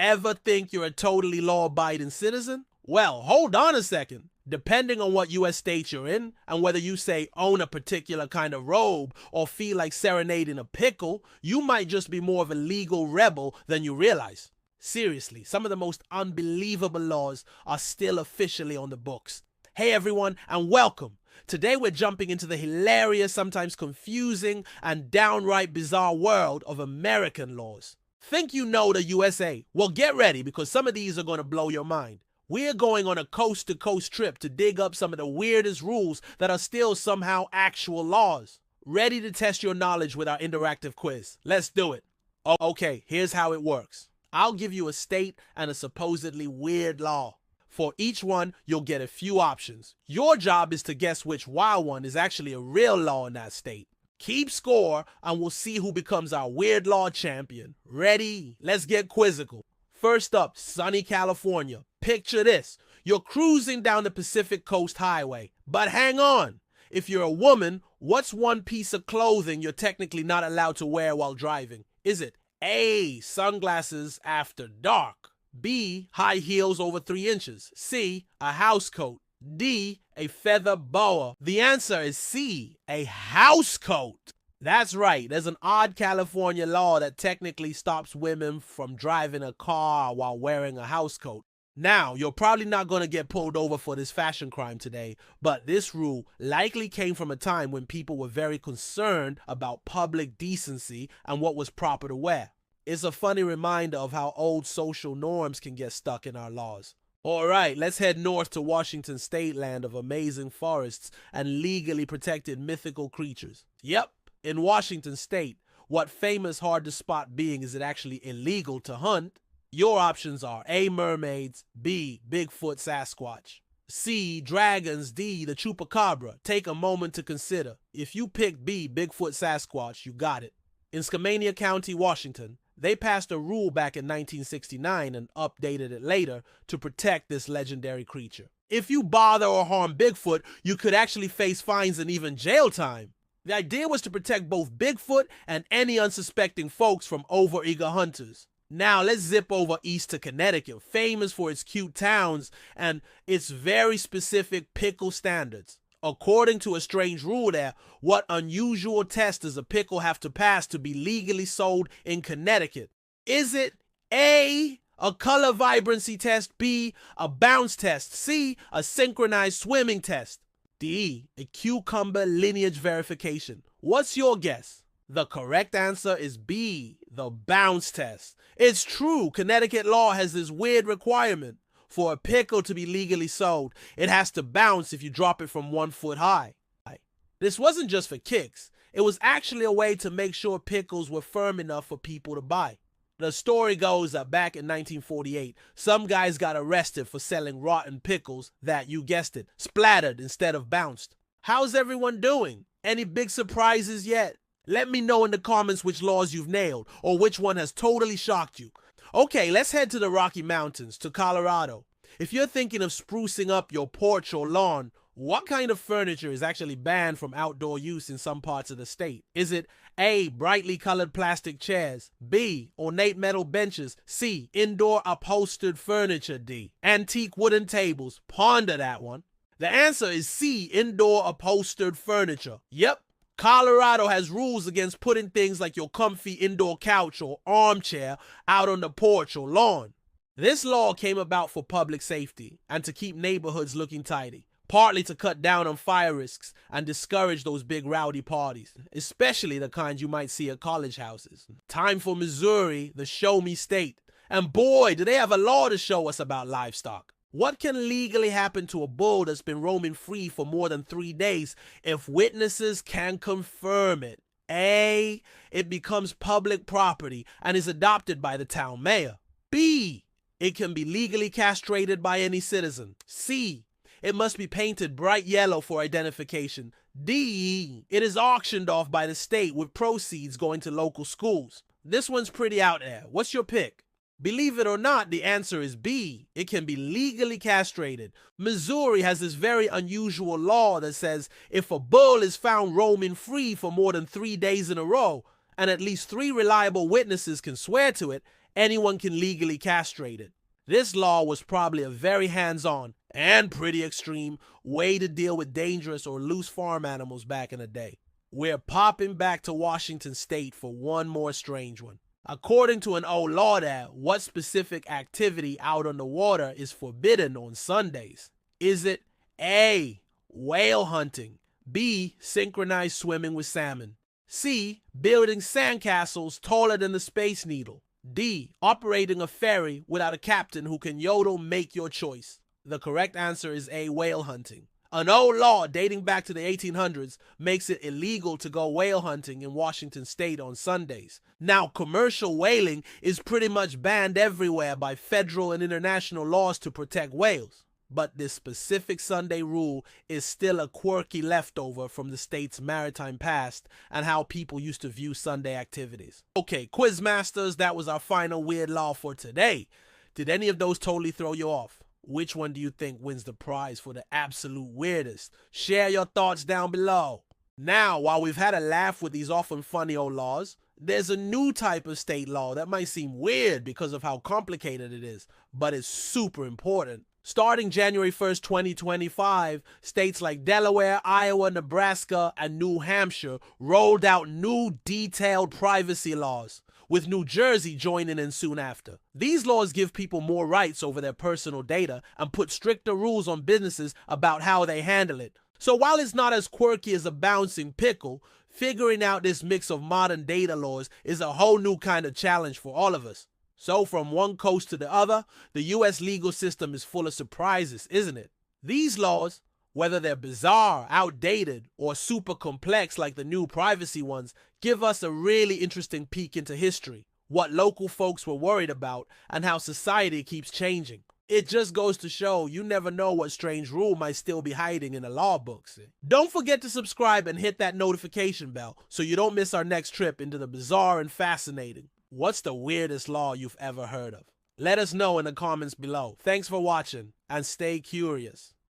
Ever think you're a totally law-abiding citizen? Well, hold on a second. Depending on what U.S. state you're in, and whether you say own a particular kind of robe or feel like serenading a pickle, you might just be more of a legal rebel than you realize. Seriously, some of the most unbelievable laws are still officially on the books. Hey everyone, and welcome. Today we're jumping into the hilarious, sometimes confusing, and downright bizarre world of American laws. Think you know the USA? Well, get ready because some of these are going to blow your mind. We're going on a coast-to-coast trip to dig up some of the weirdest rules that are still somehow actual laws. Ready to test your knowledge with our interactive quiz? Let's do it. Okay, here's how it works. I'll give you a state and a supposedly weird law. For each one, you'll get a few options. Your job is to guess which wild one is actually a real law in that state. Keep score and we'll see who becomes our weird law champion. Ready? Let's get quizzical. First up, sunny California. Picture this. You're cruising down the Pacific Coast Highway. But hang on. If you're a woman, what's one piece of clothing you're technically not allowed to wear while driving? Is it A, sunglasses after dark, B, high heels over 3 inches, C, a house coat, D, a feather boa? The answer is C, a house coat. That's right, there's an odd California law that technically stops women from driving a car while wearing a house coat. Now, you're probably not going to get pulled over for this fashion crime today, but this rule likely came from a time when people were very concerned about public decency and what was proper to wear. It's a funny reminder of how old social norms can get stuck in our laws. Alright, let's head north to Washington state, land of amazing forests and legally protected mythical creatures. Yep, in Washington state, what famous hard-to-spot being is it actually illegal to hunt? Your options are A, mermaids, B, Bigfoot Sasquatch, C, dragons, D, the chupacabra. Take a moment to consider. If you pick B, Bigfoot Sasquatch, you got it. In Skamania County, Washington, they passed a rule back in 1969 and updated it later to protect this legendary creature. If you bother or harm Bigfoot, you could actually face fines and even jail time. The idea was to protect both Bigfoot and any unsuspecting folks from overeager hunters. Now let's zip over east to Connecticut, famous for its cute towns and its very specific pickle standards. According to a strange rule there, what unusual test does a pickle have to pass to be legally sold in Connecticut? Is it A, a color vibrancy test, B, a bounce test, C, a synchronized swimming test, D, a cucumber lineage verification? What's your guess? The correct answer is B, the bounce test. It's true, Connecticut law has this weird requirement. For a pickle to be legally sold, it has to bounce if you drop it from 1 foot high. This wasn't just for kicks. It was actually a way to make sure pickles were firm enough for people to buy. The story goes that back in 1948, some guys got arrested for selling rotten pickles that, you guessed it, splattered instead of bounced. How's everyone doing? Any big surprises yet? Let me know in the comments which laws you've nailed or which one has totally shocked you. Okay, let's head to the Rocky Mountains, to Colorado. If you're thinking of sprucing up your porch or lawn, what kind of furniture is actually banned from outdoor use in some parts of the state? Is it A, brightly colored plastic chairs, B, ornate metal benches, C, indoor upholstered furniture, D, antique wooden tables? Ponder that one. The answer is C, indoor upholstered furniture. Yep. Colorado has rules against putting things like your comfy indoor couch or armchair out on the porch or lawn. This law came about for public safety and to keep neighborhoods looking tidy, partly to cut down on fire risks and discourage those big rowdy parties, especially the kind you might see at college houses. Time for Missouri, the show me state. And boy, do they have a law to show us about livestock. What can legally happen to a bull that's been roaming free for more than 3 days if witnesses can confirm it? A, it becomes public property and is adopted by the town mayor. B, it can be legally castrated by any citizen. C, it must be painted bright yellow for identification. D, it is auctioned off by the state with proceeds going to local schools. This one's pretty out there. What's your pick? Believe it or not, the answer is B. It can be legally castrated. Missouri has this very unusual law that says if a bull is found roaming free for more than 3 days in a row, and at least 3 reliable witnesses can swear to it, anyone can legally castrate it. This law was probably a very hands-on and pretty extreme way to deal with dangerous or loose farm animals back in the day. We're popping back to Washington State for one more strange one. According to an old law there, what specific activity out on the water is forbidden on Sundays? Is it A, whale hunting, B, synchronized swimming with salmon, C, building sandcastles taller than the Space Needle, D, operating a ferry without a captain who can yodel? Make your choice. The correct answer is A, whale hunting. An old law dating back to the 1800s makes it illegal to go whale hunting in Washington State on Sundays. Now, commercial whaling is pretty much banned everywhere by federal and international laws to protect whales. But this specific Sunday rule is still a quirky leftover from the state's maritime past and how people used to view Sunday activities. Okay, Quizmasters, that was our final weird law for today. Did any of those totally throw you off? Which one do you think wins the prize for the absolute weirdest? Share your thoughts down below. Now, while we've had a laugh with these often funny old laws, there's a new type of state law that might seem weird because of how complicated it is, but it's super important. Starting January 1st, 2025, states like Delaware, Iowa, Nebraska, and New Hampshire rolled out new detailed privacy laws, with New Jersey joining in soon after. These laws give people more rights over their personal data and put stricter rules on businesses about how they handle it. So while it's not as quirky as a bouncing pickle, figuring out this mix of modern data laws is a whole new kind of challenge for all of us. So from one coast to the other, the US legal system is full of surprises, isn't it? These laws, whether they're bizarre, outdated, or super complex like the new privacy ones, give us a really interesting peek into history, what local folks were worried about, and how society keeps changing. It just goes to show you never know what strange rule might still be hiding in the law books. Don't forget to subscribe and hit that notification bell so you don't miss our next trip into the bizarre and fascinating. What's the weirdest law you've ever heard of? Let us know in the comments below. Thanks for watching, and stay curious.